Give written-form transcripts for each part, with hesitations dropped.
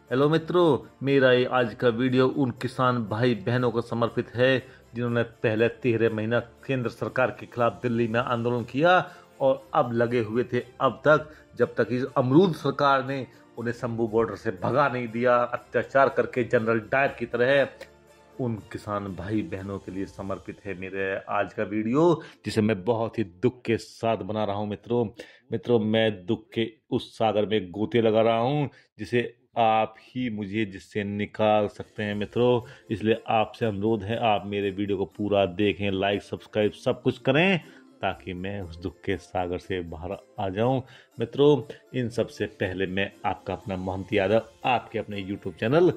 Hello मित्रों, मेरा ये आज का वीडियो उन किसान भाई बहनों को समर्पित है जिन्होंने पहले 13 महीना केंद्र सरकार के खिलाफ दिल्ली में आंदोलन किया और अब लगे हुए थे अब तक, जब तक इस अमरूद सरकार ने उन्हें शंभू बॉर्डर से भगा नहीं दिया, अत्याचार करके जनरल डायर की तरह। उन किसान भाई बहनों के लिए समर्पित है मेरे आज का वीडियो, जिसे मैं बहुत ही दुख के साथ बना रहा हूँ। मित्रों, मैं दुख के उस सागर में गोते लगा रहा हूँ जिसे आप ही मुझे जिससे निकाल सकते हैं मित्रों। इसलिए आपसे अनुरोध है, आप मेरे वीडियो को पूरा देखें, लाइक सब्सक्राइब सब कुछ करें ताकि मैं उस दुख के सागर से बाहर आ जाऊं। मित्रों, इन सबसे पहले मैं आपका अपना मोहम्मद यादव आपके अपने YouTube channel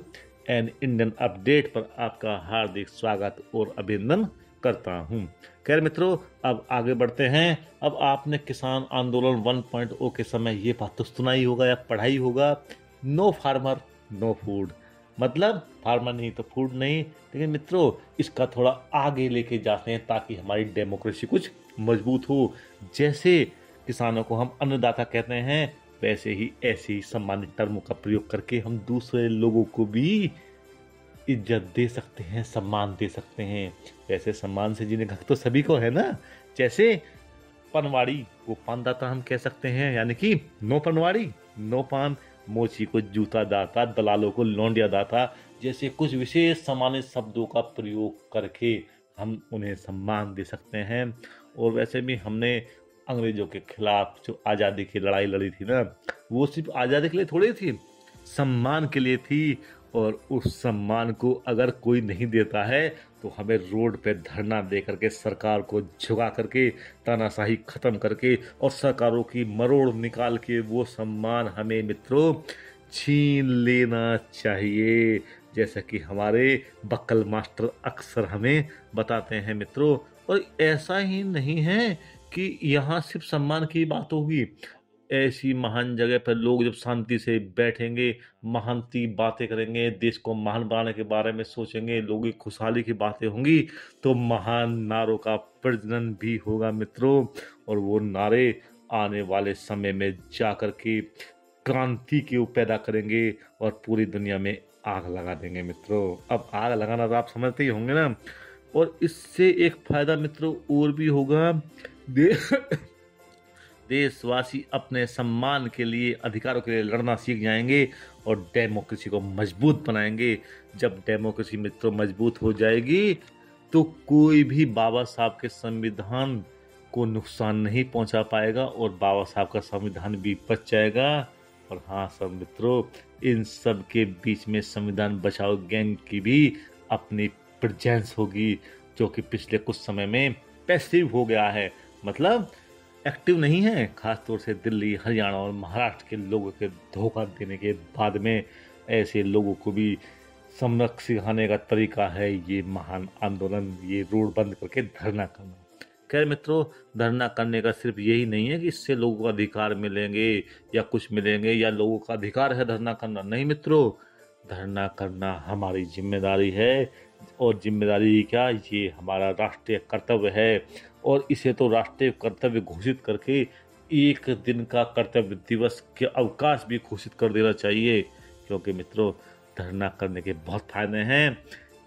an Indian update पर आपका हार्दिक स्वागत और अभिनंदन करता हूं। खैर मित्रों, अब आगे बढ़ते हैं। अब आपने किसान आंदोलन 1.0 के समय ये बात तो सुना ही होगा या पढ़ाई होगा, नो फार्मर नो फूड। मतलब फार्मर नहीं तो फूड नहीं। लेकिन मित्रों, इसका थोड़ा आगे लेके जाते हैं ताकि हमारी डेमोक्रेसी कुछ मजबूत हो। जैसे किसानों को हम अन्नदाता कहते हैं, वैसे ही ऐसे ही सम्मानित टर्मों का प्रयोग करके हम दूसरे लोगों को भी इज्जत दे सकते हैं, सम्मान दे सकते हैं। वैसे सम्मान से जीने का हक तो सभी को है ना। जैसे पनवाड़ी को पानदाता हम कह सकते हैं, यानी कि नो पनवाड़ी नो पान। मोची को जूता दाता, दलालों को लौंडिया दाता, जैसे कुछ विशेष सम्मानित शब्दों का प्रयोग करके हम उन्हें सम्मान दे सकते हैं। और वैसे भी हमने अंग्रेजों के खिलाफ जो आज़ादी की लड़ाई लड़ी थी ना, वो सिर्फ आज़ादी के लिए थोड़ी थी, सम्मान के लिए थी। और उस सम्मान को अगर कोई नहीं देता है तो हमें रोड पे धरना दे करके, सरकार को झुका करके, तानाशाही खत्म करके और सरकारों की मरोड़ निकाल के वो सम्मान हमें मित्रों छीन लेना चाहिए। जैसा कि हमारे बक्कल मास्टर अक्सर हमें बताते हैं मित्रों। और ऐसा ही नहीं है कि यहाँ सिर्फ सम्मान की बात होगी। ऐसी महान जगह पर लोग जब शांति से बैठेंगे, महान सी बातें करेंगे, देश को महान बनाने के बारे में सोचेंगे, लोगों की खुशहाली की बातें होंगी, तो महान नारों का प्रजनन भी होगा मित्रों। और वो नारे आने वाले समय में जाकर के क्रांति की पैदा करेंगे और पूरी दुनिया में आग लगा देंगे मित्रों। अब आग लगाना तो आप समझते ही होंगे ना। और इससे एक फायदा मित्रों और भी होगा। दे देशवासी अपने सम्मान के लिए, अधिकारों के लिए लड़ना सीख जाएंगे और डेमोक्रेसी को मजबूत बनाएंगे। जब डेमोक्रेसी मित्रों मजबूत हो जाएगी तो कोई भी बाबा साहब के संविधान को नुकसान नहीं पहुंचा पाएगा और बाबा साहब का संविधान भी बच जाएगा। और हाँ सब मित्रों, इन सब के बीच में संविधान बचाओ गैंग की भी अपनी प्रेजेंस होगी, जो कि पिछले कुछ समय में पैसिव हो गया है, मतलब एक्टिव नहीं है। खासतौर से दिल्ली, हरियाणा और महाराष्ट्र के लोगों के धोखा देने के बाद में ऐसे लोगों को भी सबक सिखाने का तरीका है ये महान आंदोलन, ये रोड बंद करके धरना करना। खैर मित्रों, धरना करने का सिर्फ यही नहीं है कि इससे लोगों को अधिकार मिलेंगे या कुछ मिलेंगे या लोगों का अधिकार है धरना करना। नहीं मित्रों, धरना करना हमारी जिम्मेदारी है। और जिम्मेदारी क्या, ये हमारा राष्ट्रीय कर्तव्य है। और इसे तो राष्ट्रीय कर्तव्य घोषित करके एक दिन का कर्तव्य दिवस के अवकाश भी घोषित कर देना चाहिए। क्योंकि मित्रों, धरना करने के बहुत फायदे हैं।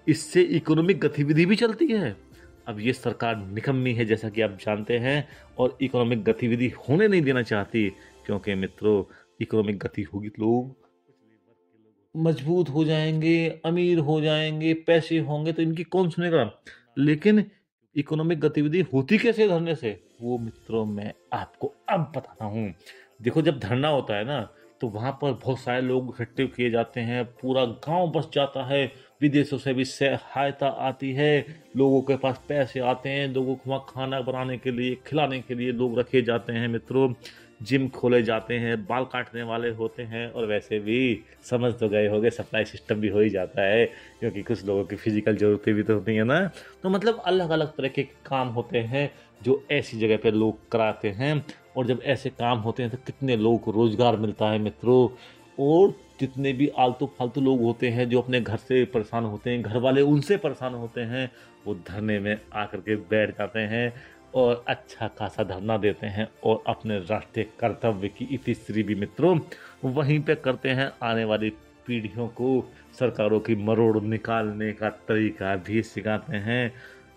इससे इकोनॉमिक गतिविधि भी चलती है। अब ये सरकार निकम्मी है जैसा कि आप जानते हैं, और इकोनॉमिक गतिविधि होने नहीं देना चाहती। क्योंकि मित्रों, इकोनॉमिक गति होगी तो लोग मजबूत हो जाएंगे, अमीर हो जाएंगे, पैसे होंगे तो इनकी कौन सुनेगा। लेकिन इकोनॉमिक गतिविधि होती कैसे धरने से, वो मित्रों मैं आपको अब बताता हूँ। देखो, जब धरना होता है ना, तो वहां पर बहुत सारे लोग इकट्ठे किए जाते हैं, पूरा गांव बस जाता है, विदेशों से भी सहायता आती है, लोगों के पास पैसे आते हैं, लोगों को वहाँ खाना बनाने के लिए, खिलाने के लिए लोग रखे जाते हैं मित्रों। जिम खोले जाते हैं, बाल काटने वाले होते हैं, और वैसे भी समझ तो गए होंगे, सप्लाई सिस्टम भी हो ही जाता है, क्योंकि कुछ लोगों की फिजिकल जरूरतें भी तो होती हैं ना। तो मतलब अलग अलग तरह के काम होते हैं जो ऐसी जगह पे लोग कराते हैं। और जब ऐसे काम होते हैं तो कितने लोगों को रोजगार मिलता है मित्रों। और जितने भी आलतू फालतू लोग होते हैं जो अपने घर से परेशान होते हैं, घर वाले उनसे परेशान होते हैं, वो धरने में आकर के बैठ जाते हैं और अच्छा खासा धरना देते हैं और अपने राष्ट्रीय कर्तव्य की इतिश्री भी मित्रों वहीं पे करते हैं। आने वाली पीढ़ियों को सरकारों की मरोड़ निकालने का तरीका भी सिखाते हैं।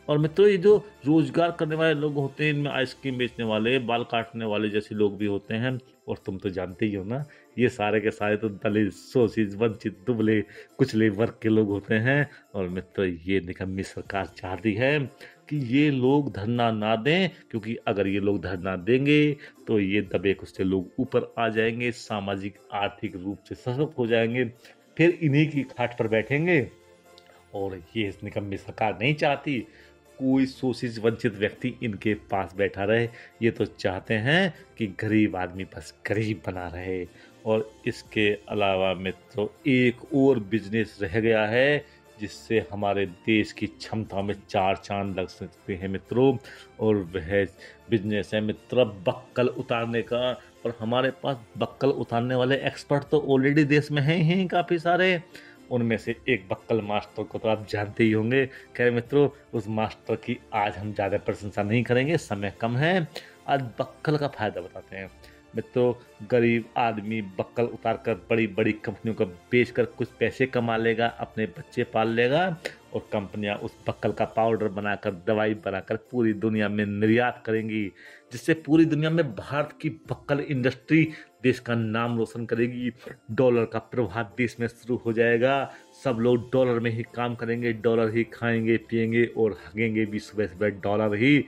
और मित्रों, ये जो रोजगार करने वाले लोग होते हैं, इनमें आइसक्रीम बेचने वाले, बाल काटने वाले जैसे लोग भी होते हैं। और तुम तो जानते ही हो ना, ये सारे के सारे तो दलित, शोषित, वंचित, दुबले कुचले वर्ग के लोग होते हैं। और मित्रों, ये निकम्मी सरकार चाहती है कि ये लोग धरना ना दें, क्योंकि अगर ये लोग धरना देंगे तो ये दबे कुचले लोग ऊपर आ जाएंगे, सामाजिक आर्थिक रूप से सशक्त हो जाएंगे, फिर इन्हीं की खाट पर बैठेंगे। और ये इस निकम्मी सरकार नहीं चाहती कोई शोषित वंचित व्यक्ति इनके पास बैठा रहे। ये तो चाहते हैं कि गरीब आदमी बस गरीब बना रहे। और इसके अलावा मित्रों, एक और बिजनेस रह गया है जिससे हमारे देश की क्षमता में 4 चांद लग सकते हैं मित्रों। और वह बिजनेस है मित्र बक्कल उतारने का। और हमारे पास बक्कल उतारने वाले एक्सपर्ट तो ऑलरेडी देश में हैं ही काफ़ी सारे। उनमें से एक बक्कल मास्टर को तो आप जानते ही होंगे। खैर मित्रों, उस मास्टर की आज हम ज़्यादा प्रशंसा नहीं करेंगे, समय कम है। आज बक्कल का फायदा बताते हैं मित्रों। गरीब आदमी बक्कल उतार कर बड़ी बड़ी कंपनियों को बेचकर कुछ पैसे कमा लेगा, अपने बच्चे पाल लेगा, और कंपनियां उस बक्कल का पाउडर बनाकर, दवाई बनाकर पूरी दुनिया में निर्यात करेंगी, जिससे पूरी दुनिया में भारत की बक्कल इंडस्ट्री देश का नाम रोशन करेगी। डॉलर का प्रभाव देश में शुरू हो जाएगा। सब लोग डॉलर में ही काम करेंगे, डॉलर ही खाएंगे पिएंगे और हगेंगे भी सुबह सुबह डॉलर ही।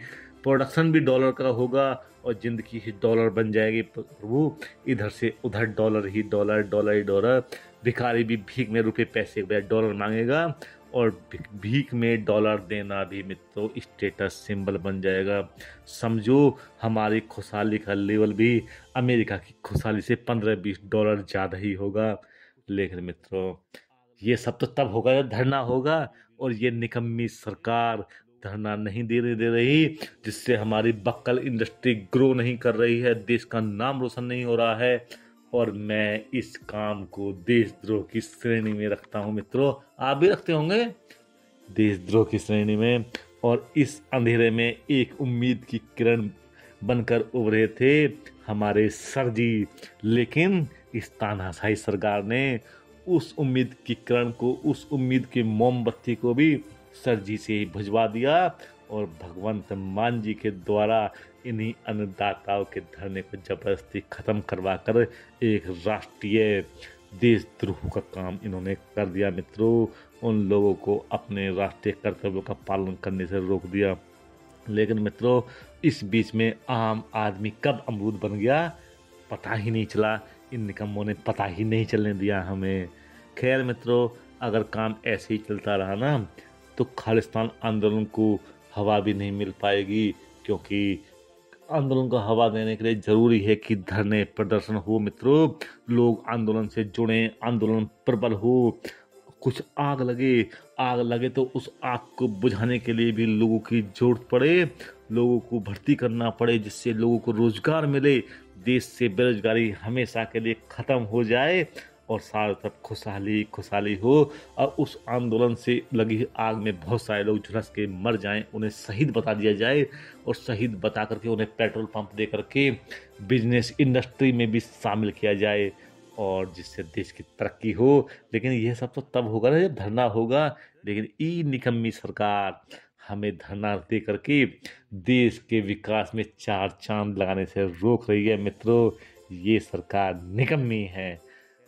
प्रोडक्शन भी डॉलर का होगा और जिंदगी ही डॉलर बन जाएगी प्रभु। इधर से उधर डॉलर ही डॉलर, डॉलर ही डॉलर। भिखारी भी भीख में रुपए पैसे के बजाय डॉलर मांगेगा, और भीख में डॉलर देना भी मित्रों स्टेटस सिंबल बन जाएगा। समझो, हमारी खुशहाली का लेवल भी अमेरिका की खुशहाली से $15-20 ज़्यादा ही होगा। लेकिन मित्रों, ये सब तो तब होगा जब धरना होगा। और ये निकम्मी सरकार धरना नहीं देने दे रही, जिससे हमारी बक्कल इंडस्ट्री ग्रो नहीं कर रही है, देश का नाम रोशन नहीं हो रहा है। और मैं इस काम को देशद्रोह की श्रेणी में रखता हूं मित्रों। आप भी रखते होंगे देशद्रोह की श्रेणी में। और इस अंधेरे में एक उम्मीद की किरण बनकर उभरे थे हमारे सर जी। लेकिन इस तानाशाही सरकार ने उस उम्मीद की किरण को, उस उम्मीद की मोमबत्ती को भी सर जी से ही बुझवा दिया। और भगवंत मान जी के द्वारा इन्हीं अन्नदाताओं के धरने को जबरदस्ती खत्म करवा कर एक राष्ट्रीय देशद्रोह का काम इन्होंने कर दिया मित्रों। उन लोगों को अपने राष्ट्रीय कर्तव्यों का पालन करने से रोक दिया। लेकिन मित्रों, इस बीच में आम आदमी कब अमरूद बन गया पता ही नहीं चला। इन निकम्मों ने पता ही नहीं चलने दिया हमें। खैर मित्रों, अगर काम ऐसे ही चलता रहा ना, तो खालिस्तान आंदोलन को हवा भी नहीं मिल पाएगी। क्योंकि आंदोलन को हवा देने के लिए जरूरी है कि धरने प्रदर्शन हो मित्रों, लोग आंदोलन से जुड़े, आंदोलन प्रबल हो, कुछ आग लगे तो उस आग को बुझाने के लिए भी लोगों की जरूरत पड़े, लोगों को भर्ती करना पड़े, जिससे लोगों को रोजगार मिले, देश से बेरोजगारी हमेशा के लिए खत्म हो जाए और सारा तरफ खुशहाली खुशहाली हो। और उस आंदोलन से लगी आग में बहुत सारे लोग झुलस के मर जाएं, उन्हें शहीद बता दिया जाए, और शहीद बता करके उन्हें पेट्रोल पंप दे करके बिजनेस इंडस्ट्री में भी शामिल किया जाए, और जिससे देश की तरक्की हो। लेकिन यह सब तो तब होगा ना जब धरना होगा। लेकिन ई निकम्मी सरकार हमें धरना दे करके देश के विकास में 4 चांद लगाने से रोक रही है मित्रों। ये सरकार निकम्मी है।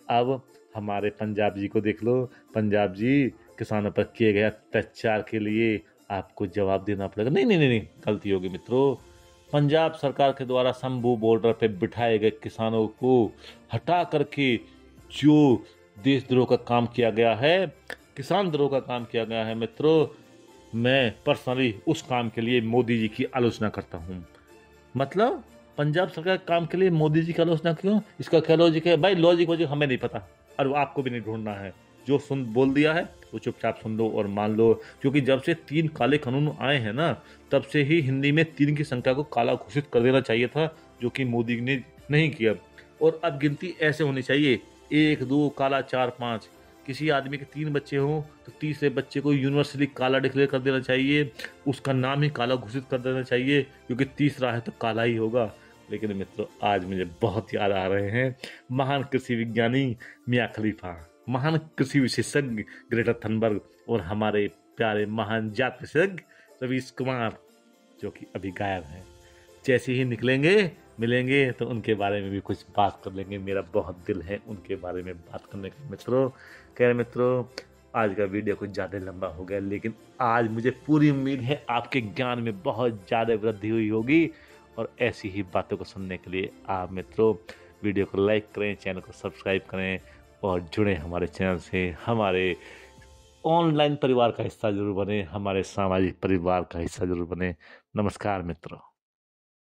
अब हमारे पंजाब जी को देख लो। पंजाब जी, किसानों पर किए गए अत्याचार के लिए आपको जवाब देना पड़ेगा। नहीं नहीं नहीं नहीं, गलती होगी मित्रों। पंजाब सरकार के द्वारा शंभू बॉर्डर पे बिठाए गए किसानों को हटा करके जो देशद्रोह का काम किया गया है, किसान द्रोह का काम किया गया है मित्रों, मैं पर्सनली उस काम के लिए मोदी जी की आलोचना करता हूँ। मतलब पंजाब सरकार के काम के लिए मोदी जी की आलोचना क्यों? इसका क्या लॉजिक है भाई? लॉजिक वॉजिक हमें नहीं पता और आपको भी नहीं ढूंढना है। जो सुन बोल दिया है वो चुपचाप सुन लो और मान लो। क्योंकि जब से 3 काले कानून आए हैं ना, तब से ही हिंदी में 3 की संख्या को काला घोषित कर देना चाहिए था, जो कि मोदी ने नहीं किया। और अब गिनती ऐसे होनी चाहिए, 1 2 काला 4 5। किसी आदमी के 3 बच्चे हों तो तीसरे बच्चे को यूनिवर्सली काला डिक्लेयर कर देना चाहिए, उसका नाम ही काला घोषित कर देना चाहिए, क्योंकि तीसरा है तो काला ही होगा। लेकिन मित्रों, आज मुझे बहुत याद आ रहे हैं महान कृषि विज्ञानी मियां खलीफा, महान कृषि विशेषज्ञ ग्रेटा थनबर्ग और हमारे प्यारे महान जात विशेषज्ञ रवीश कुमार, जो कि अभी गायब हैं। जैसे ही निकलेंगे मिलेंगे तो उनके बारे में भी कुछ बात कर लेंगे। मेरा बहुत दिल है उनके बारे में बात करने का। मित्रों, मित्रों, आज का वीडियो कुछ ज़्यादा लंबा हो गया, लेकिन आज मुझे पूरी उम्मीद है आपके ज्ञान में बहुत ज़्यादा वृद्धि हुई होगी। और ऐसी ही बातों को सुनने के लिए आप मित्रों वीडियो को लाइक करें, चैनल को सब्सक्राइब करें और जुड़े हमारे चैनल से। हमारे ऑनलाइन परिवार का हिस्सा जरूर बने, हमारे सामाजिक परिवार का हिस्सा जरूर बने। नमस्कार मित्रों।